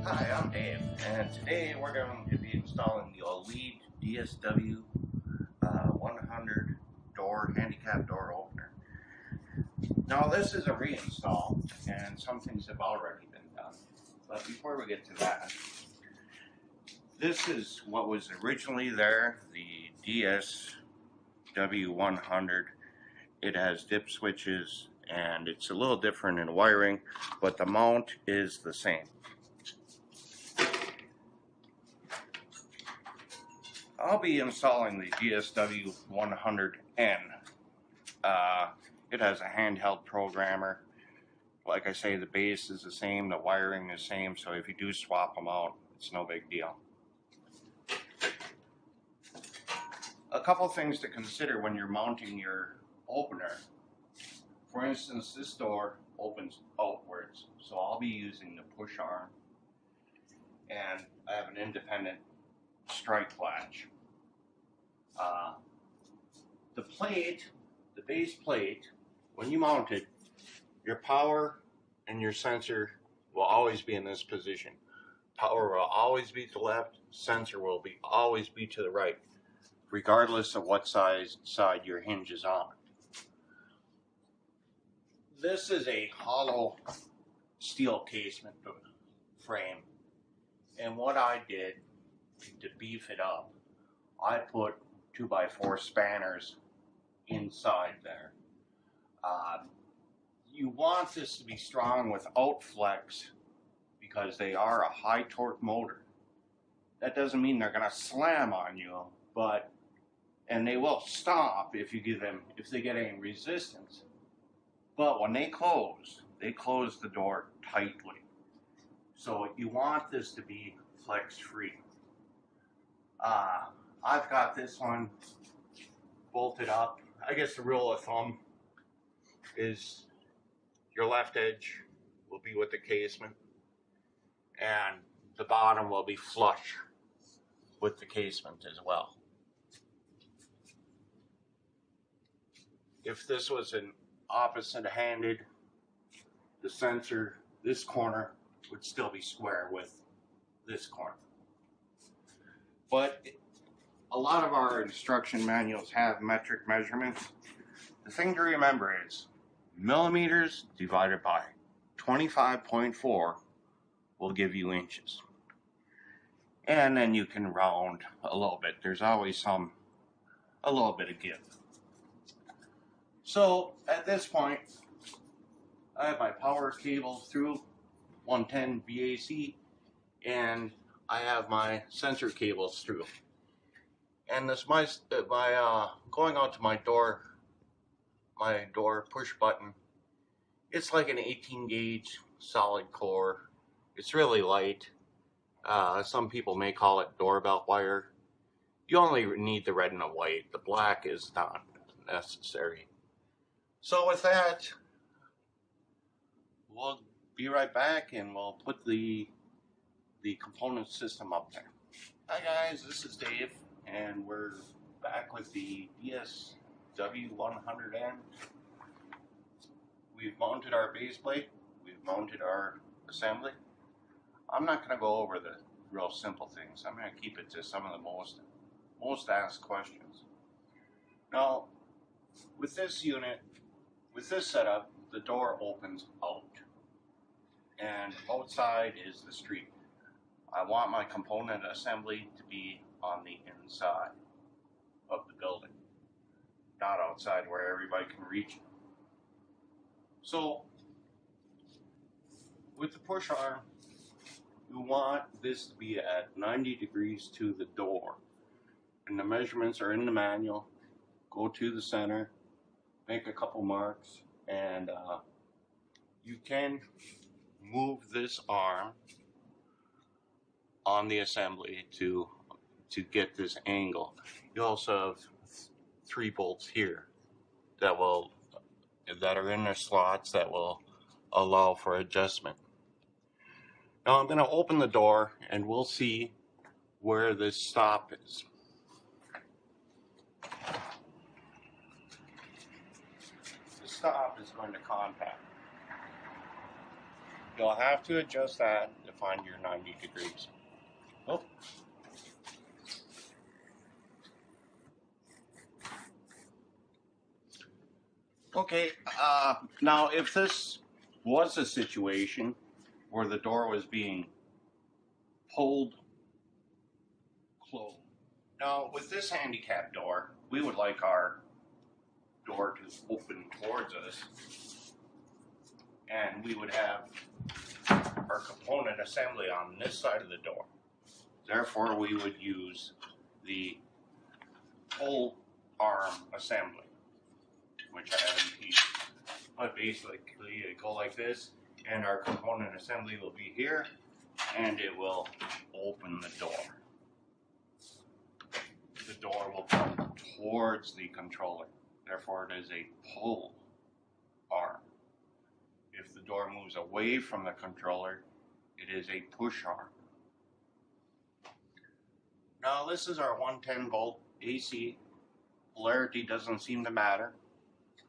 Hi, I'm Dave, and today we're going to be installing the Olide DSW 100 door handicap door opener. Now this is a reinstall, and some things have already been done. But before we get to that, this is what was originally there, the DSW 100. It has dip switches, and it's a little different in wiring, but the mount is the same. I'll be installing the DSW 100N. It has a handheld programmer. Like I say, the base is the same, the wiring is the same, so if you do swap them out, it's no big deal. A couple things to consider when you're mounting your opener. For instance, this door opens outwards, so I'll be using the push arm, and I have an independent strike latch. The plate, the base plate, when you mount it, your power and your sensor will always be in this position. Power will always be to the left, sensor will always be to the right, regardless of what side your hinge is on. This is a hollow steel casement frame, and what I did to beef it up, I put 2x4 spanners inside there. You want this to be strong without flex because they are a high torque motor. That doesn't mean they're going to slam on you, and they will stop if they get any resistance. But when they close the door tightly. So you want this to be flex free. I've got this one bolted up. I guess the rule of thumb is your left edge will be with the casement and the bottom will be flush with the casement as well. If this was an opposite-handed, the sensor, this corner would still be square with this corner. But a lot of our instruction manuals have metric measurements. The thing to remember is millimeters divided by 25.4 will give you inches. And then you can round a little bit. There's always a little bit of give. So at this point, I have my power cable through 110 VAC, and I have my sensor cables through. And this going out to my door push button, it's like an 18 gauge solid core. It's really light. Some people may call it doorbell wire. You only need the red and the white. The black is not necessary. So with that, we'll be right back and we'll put the component system up there. Hi guys, this is Dave, and we're back with the DSW 100N. We've mounted our base plate, we've mounted our assembly. I'm not going to go over the real simple things. I'm going to keep it to some of the most asked questions. Now, with this unit, with this setup, the door opens out, and outside is the street. I want my component assembly to be on the inside of the building, not outside where everybody can reach it. So, with the push arm, you want this to be at 90 degrees to the door. And the measurements are in the manual. Go to the center, make a couple marks, and you can move this arm on the assembly to get this angle. You also have 3 bolts here that are in their slots that will allow for adjustment. Now I'm going to open the door and we'll see where this stop is. The stop is going to contact. You'll have to adjust that to find your 90 degrees. Oh. Okay, now if this was a situation where the door was being pulled closed. Now with this handicap door, we would like our door to open towards us, and we would have our component assembly on this side of the door. Therefore, we would use the pull arm assembly, which I have in pieces. But basically, it go like this, and our component assembly will be here, and it will open the door. The door will come towards the controller. Therefore, it is a pull arm. If the door moves away from the controller, it is a push arm. Now, this is our 110 volt AC. Polarity doesn't seem to matter.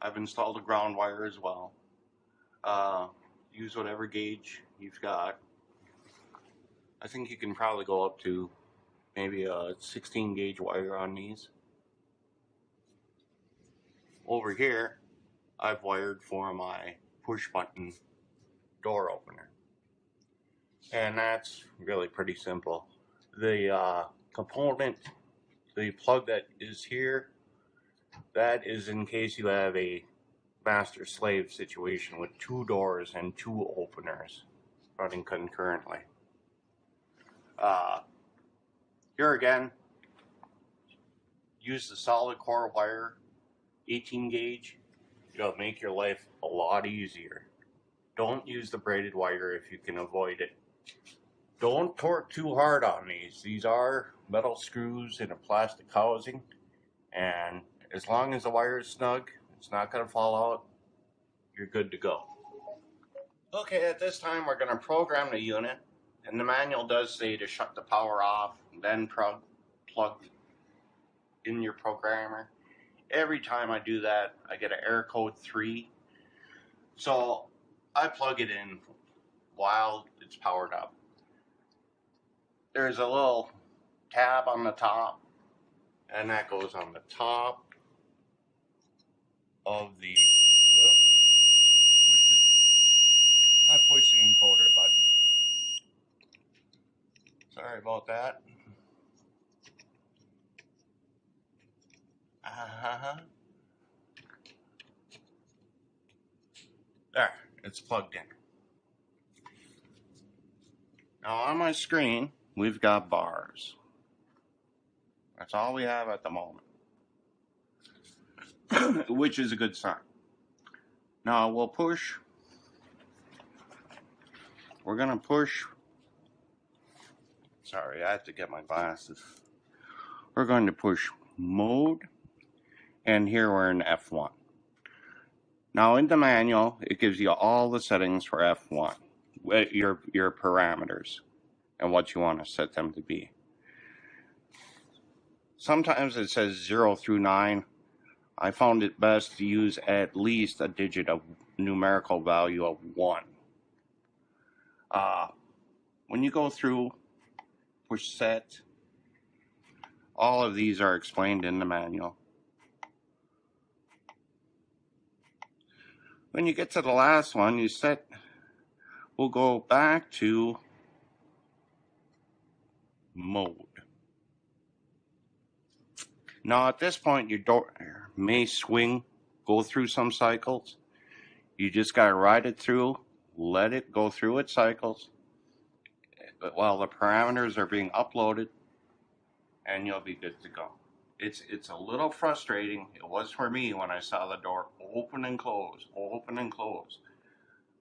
I've installed a ground wire as well. Use whatever gauge you've got. I think you can probably go up to maybe a 16 gauge wire on these. Over here, I've wired for my push button door opener. And that's really pretty simple. The component, the plug that is here, that is in case you have a master-slave situation with two doors and two openers running concurrently. Here again, use the solid core wire, 18 gauge. It'll make your life a lot easier. Don't use the braided wire if you can avoid it. Don't torque too hard on these. These are metal screws in a plastic housing, and as long as the wire is snug, it's not going to fall out, you're good to go. Okay, at this time we're going to program the unit, and the manual does say to shut the power off, then plug in your programmer. Every time I do that, I get an error code 3. So I plug it in while it's powered up. There's a little tab on the top, and that goes on the top of the, I pushed the encoder button. Sorry about that. There, it's plugged in. Now on my screen, we've got bars. That's all we have at the moment, which is a good sign. Now we'll push. We're gonna push. Sorry, I have to get my glasses. We're going to push mode, and here we're in F1. Now in the manual, it gives you all the settings for F1, your parameters, and what you want to set them to be. Sometimes it says 0 through 9. I found it best to use at least a digit of numerical value of 1. When you go through, push set, all of these are explained in the manual. When you get to the last one, you set, we'll go back to mode. Now at this point, your door may swing, go through some cycles. You just got to ride it through, let it go through its cycles, but while the parameters are being uploaded, and you'll be good to go. It's a little frustrating. It was for me when I saw the door open and close,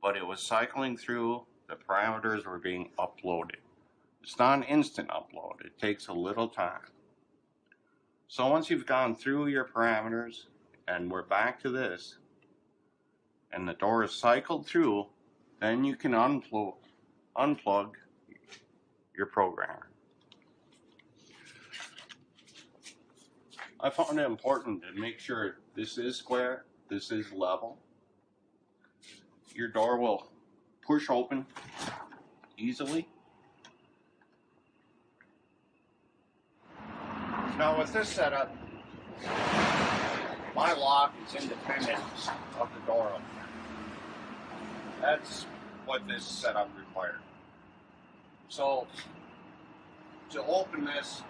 but it was cycling through, the parameters were being uploaded. It's not an instant upload. It takes a little time. So once you've gone through your parameters, and we're back to this, and the door is cycled through, then you can unplug your programmer. I found it important to make sure this is square, this is level. Your door will push open easily. Now with this setup, my lock is independent of the door opener. That's what this setup required. So to open this,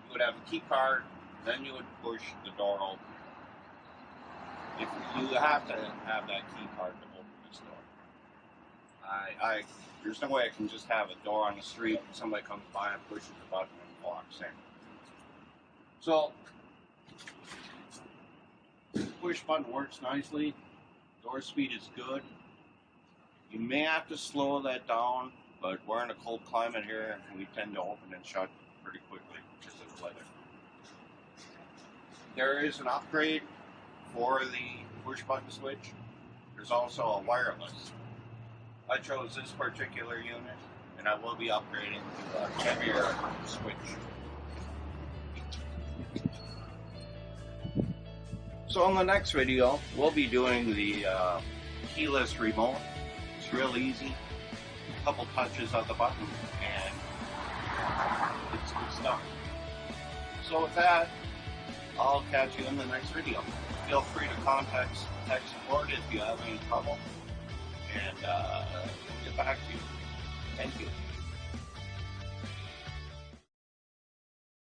you would have a key card, then you would push the door open. If you have to have that key card to open this door. There's no way I can just have a door on the street and somebody comes by and pushes the button and walks in. So, push button works nicely. Door speed is good. You may have to slow that down, but we're in a cold climate here and we tend to open and shut pretty quickly because of the weather. There is an upgrade for the push button switch. There's also a wireless. I chose this particular unit and I will be upgrading to a heavier switch. So in the next video, we'll be doing the keyless remote. It's real easy. A couple touches of the button and it's good stuff. So with that, I'll catch you in the next video. Feel free to contact tech support if you have any trouble and get back to you. Thank you.